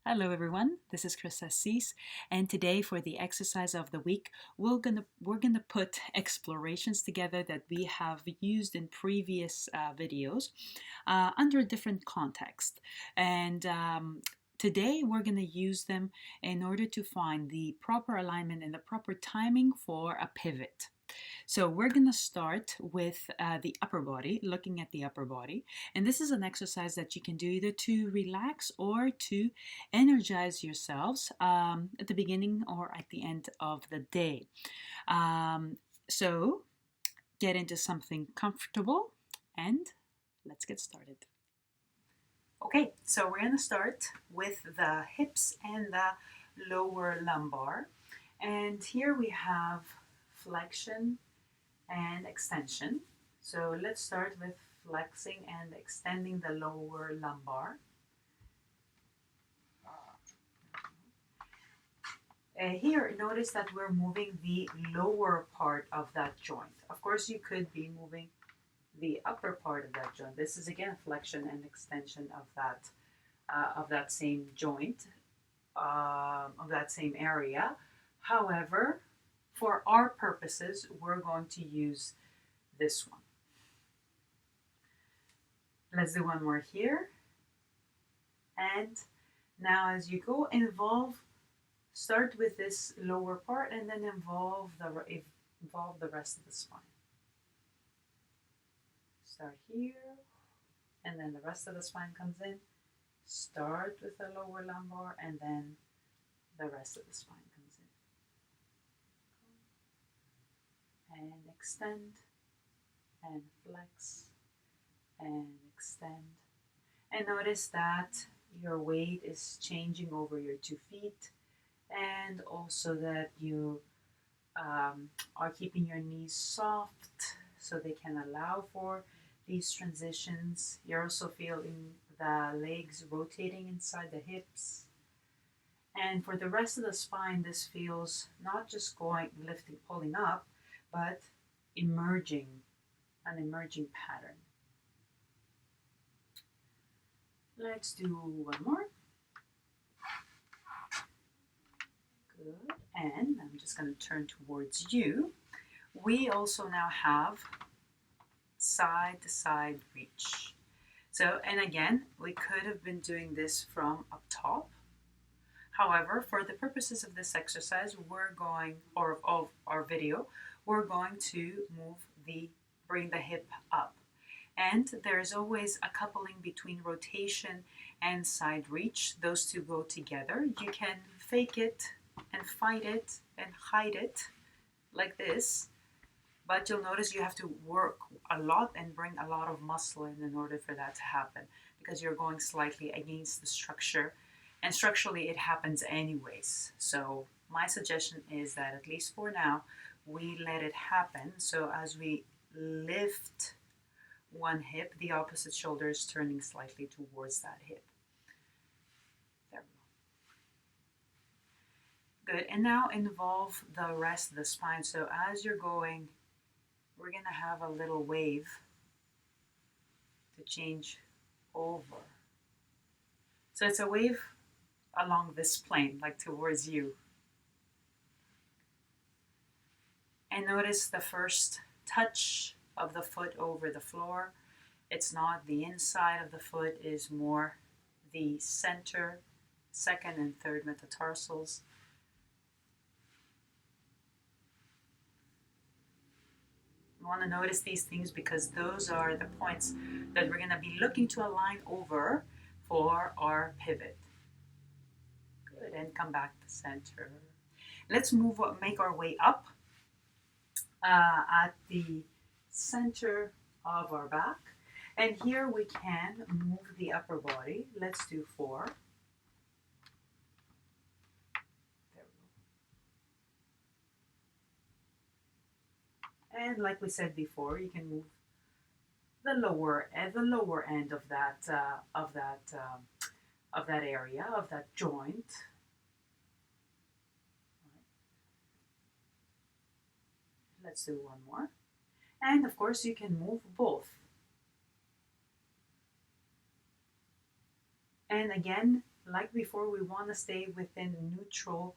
Hello everyone, this is Chris Assis, and today for the exercise of the week, we're gonna put explorations together that we have used in previous videos under a different context. And today we're gonna use them in order to find the proper alignment and the proper timing for a pivot. So we're going to start with the upper body, looking at the upper body. And this is an exercise that you can do either to relax or to energize yourselves at the beginning or at the end of the day. So get into something comfortable and let's get started. Okay, so we're going to start with the hips and the lower lumbar. And here we have flexion and extension. So let's start with flexing and extending the lower lumbar. Here, notice that we're moving the lower part of that joint. Of course, you could be moving the upper part of that joint. This is again flexion and extension of that same joint, of that same area. However, for our purposes, we're going to use this one. Let's do one more here. And now as you go, start with this lower part and then involve the rest of the spine. Start here, and then the rest of the spine comes in. Start with the lower lumbar, and then the rest of the spine comes in. And extend, and flex, and extend. And notice that your weight is changing over your 2 feet, and also that you are keeping your knees soft so they can allow for these transitions. You're also feeling the legs rotating inside the hips. And for the rest of the spine, this feels not just going, lifting, pulling up, but emerging, an emerging pattern. Let's do one more. Good. And I'm just going to turn towards you. We also now have side to side reach. So, and again, we could have been doing this from up top. However, for the purposes of this exercise, or of our video, we're going to bring the hip up. And there's always a coupling between rotation and side reach. Those two go together. You can fake it and fight it and hide it like this, but you'll notice you have to work a lot and bring a lot of muscle in order for that to happen, because you're going slightly against the structure, and structurally it happens anyways. So my suggestion is that at least for now we let it happen. So as we lift one hip, the opposite shoulder is turning slightly towards that hip. There we go. Good. And now involve the rest of the spine. So as you're going, we're going to have a little wave to change over. So it's a wave along this plane, like towards you. And notice the first touch of the foot over the floor. It's not the inside of the foot, is more the center, second and third metatarsals. You want to notice these things because those are the points that we're going to be looking to align over for our pivot. Good, and come back to center. Let's make our way up at the center of our back. And here we can move the upper body. Let's do 4. There we go. And like we said before, you can move the lower end of that area, of that joint. Let's do one more. And of course you can move both. And again, like before, we want to stay within neutral,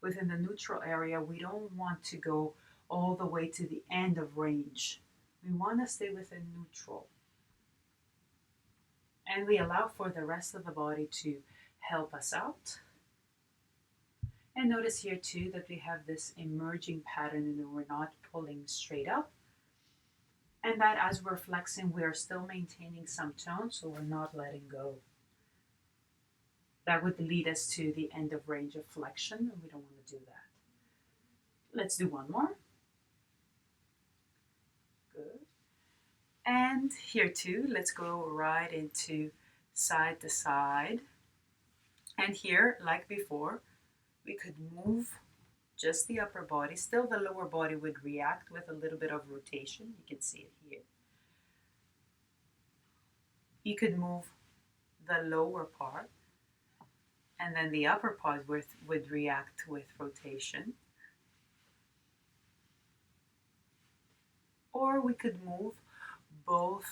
within the neutral area. We don't want to go all the way to the end of range. We want to stay within neutral. And we allow for the rest of the body to help us out. And notice here too that we have this emerging pattern and we're not pulling straight up. And that as we're flexing, we are still maintaining some tone, so we're not letting go. That would lead us to the end of range of flexion, and we don't want to do that. Let's do one more. Good. And here too, let's go right into side to side. And here, like before, we could move just the upper body. Still the lower body would react with a little bit of rotation. You can see it here. You could move the lower part, and then the upper part would react with rotation. Or we could move both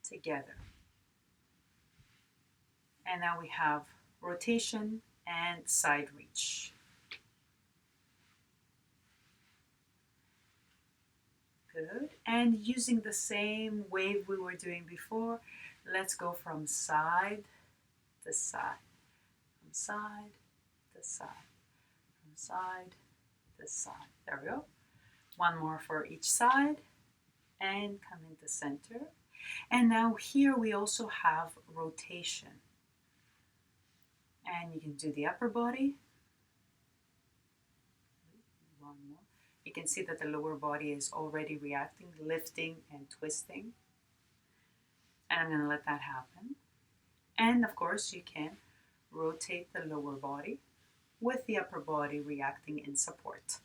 together. And now we have rotation and side reach. Good. And using the same wave we were doing before, let's go from side to side. From side to side. From side to side. There we go. One more for each side. And come into center. And now here we also have rotation. And you can do the upper body. One more. You can see that the lower body is already reacting, lifting and twisting. And I'm going to let that happen. And of course you can rotate the lower body with the upper body reacting in support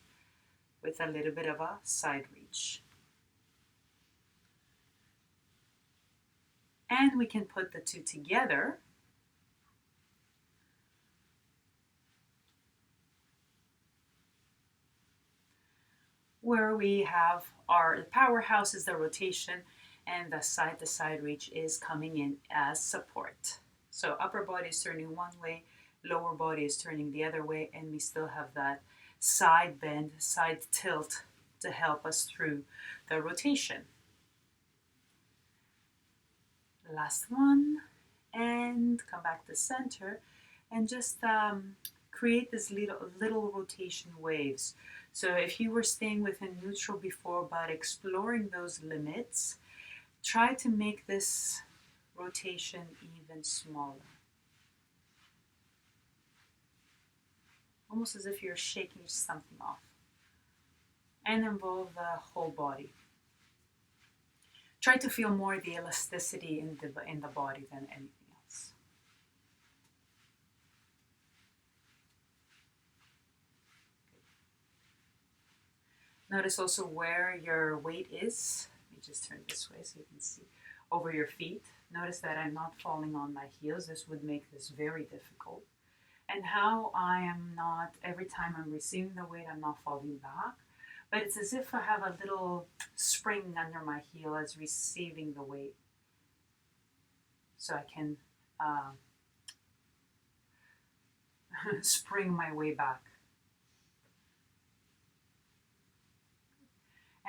with a little bit of a side reach. And we can put the two together. Where we have the powerhouse is the rotation and the side to side reach is coming in as support. So upper body is turning one way, lower body is turning the other way, and we still have that side bend, side tilt to help us through the rotation. Last one, and come back to center and just create this little rotation waves. So if you were staying within neutral before but exploring those limits, try to make this rotation even smaller. Almost as if you're shaking something off. And involve the whole body. Try to feel more the elasticity in the body than anything else. Notice also where your weight is. Let me just turn this way so you can see over your feet. Notice that I'm not falling on my heels. This would make this very difficult. And how I am not, every time I'm receiving the weight, I'm not falling back. But it's as if I have a little spring under my heel as receiving the weight. So I can spring my way back.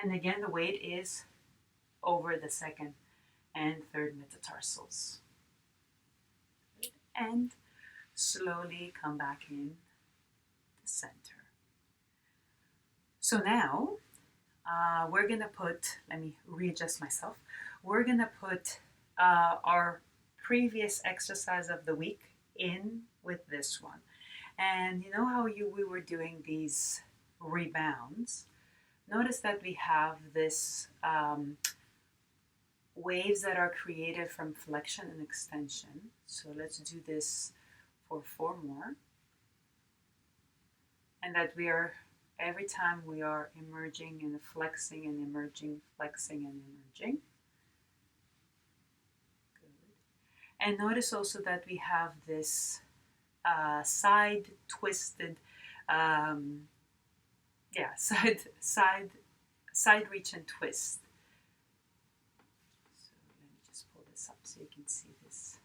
And again, the weight is over the second and third metatarsals. And slowly come back in the center. So now we're going to put, let me readjust myself. We're going to put our previous exercise of the week in with this one. And you know how we were doing these rebounds? Notice that we have this waves that are created from flexion and extension. So let's do this for 4 more. And that we are, every time we are emerging and flexing and emerging, flexing and emerging. Good. And notice also that we have this side twisted, side reach and twist. So let me just pull this up so you can see this.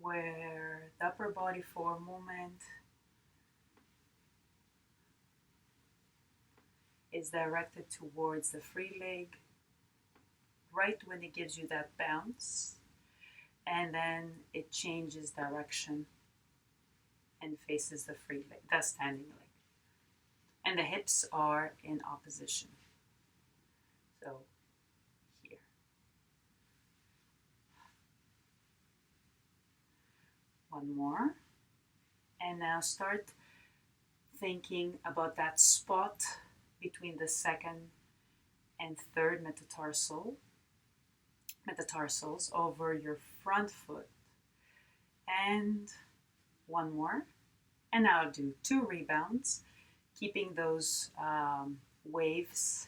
where the upper body for a moment is directed towards the free leg, right when it gives you that bounce, and then it changes direction and faces the free leg, the standing leg. And the hips are in opposition. So here. One more. And now start thinking about that spot between the second and third metatarsals over your front foot. And one more. And now I'll do 2 rebounds, keeping those waves,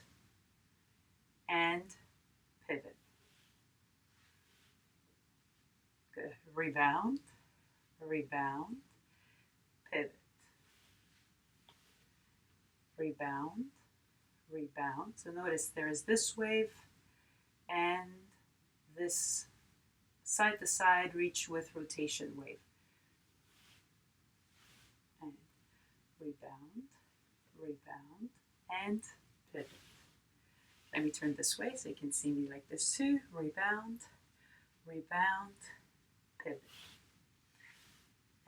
and pivot. Good. Rebound, rebound, pivot. Rebound, rebound. So notice there is this wave and this side to side reach with rotation wave. And rebound, rebound, and pivot. Let me turn this way so you can see me like this too. Rebound, rebound, pivot.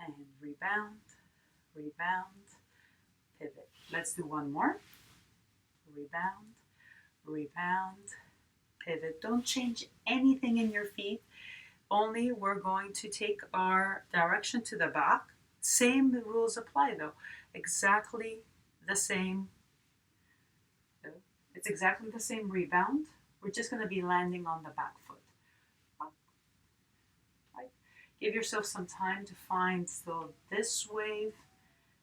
And rebound, rebound, pivot. Let's do one more. Rebound, rebound, pivot. Don't change anything in your feet. Only we're going to take our direction to the back. Same rules apply though. Exactly the same. It's exactly the same rebound. We're just going to be landing on the back foot. Right. Give yourself some time to find still this wave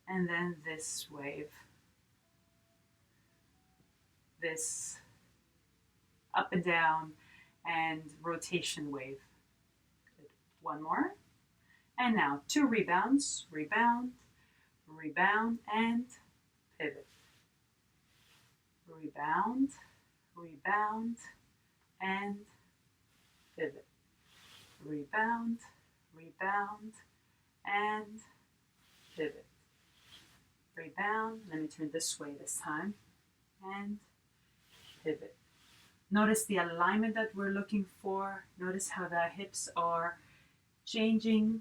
and then this wave. This up and down and rotation wave. Good. One more. And now 2 rebounds. Rebound, rebound, and pivot. Rebound, rebound, and pivot. Rebound, rebound, and pivot. Rebound. Let me turn this way this time. And pivot. Notice the alignment that we're looking for. Notice how the hips are changing.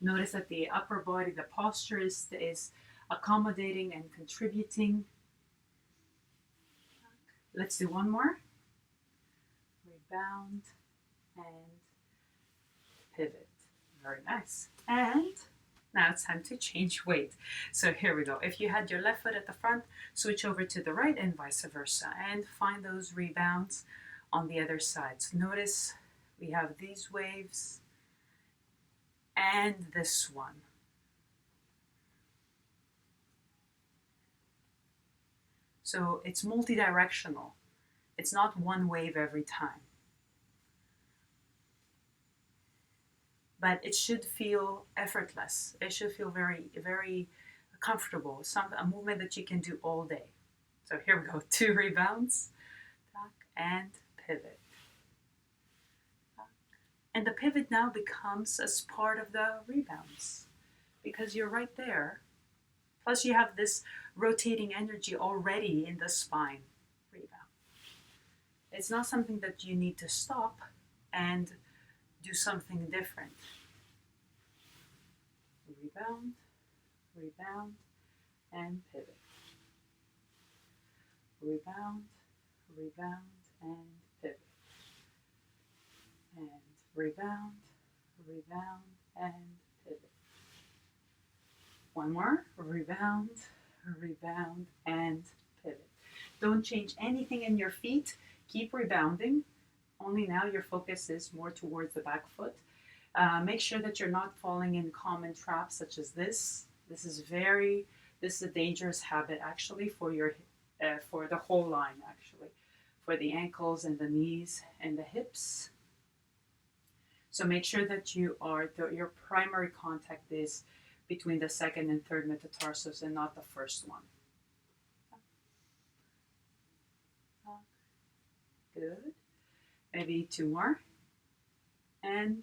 Notice that the upper body, the posture is accommodating and contributing. Let's do one more. Rebound and pivot. Very nice. And now it's time to change weight. So here we go. If you had your left foot at the front, switch over to the right and vice versa. And find those rebounds on the other side. So notice we have these waves and this one. So it's multi-directional. It's not one wave every time. But it should feel effortless. It should feel very, very comfortable. A movement that you can do all day. So here we go. 2 rebounds. And pivot. And the pivot now becomes as part of the rebounds. Because you're right there. Plus you have this rotating energy already in the spine. Rebound. It's not something that you need to stop and do something different. Rebound, rebound, and pivot. Rebound, rebound, and pivot. And rebound, rebound, and pivot. One more. Rebound, rebound, and pivot. Don't change anything in your feet. Keep rebounding. Only now your focus is more towards the back foot. Make sure that you're not falling in common traps such as this. This is a dangerous habit actually for the whole line actually, for the ankles and the knees and the hips. So make sure that your primary contact is between the second and third metatarsals and not the first one. Good. Maybe 2 more. And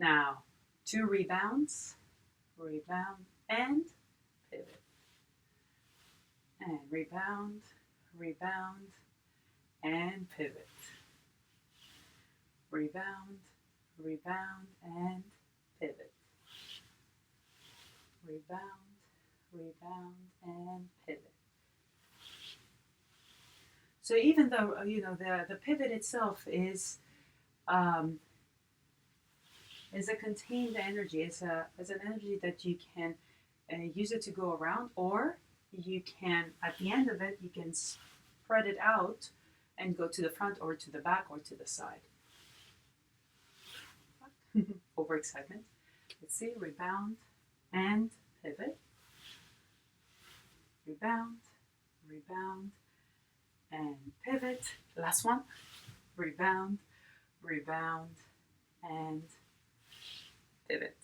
Now, 2 rebounds, rebound, and pivot. And rebound, rebound, and pivot. Rebound, rebound, and pivot. Rebound, rebound, and pivot. So even though the pivot itself is a contained energy, it's an energy that you can use it to go around, or you can, at the end of it, you can spread it out and go to the front or to the back or to the side. Overexcitement. Let's see, rebound and pivot. Rebound, rebound, and pivot. Last one. Rebound, rebound, and pivot.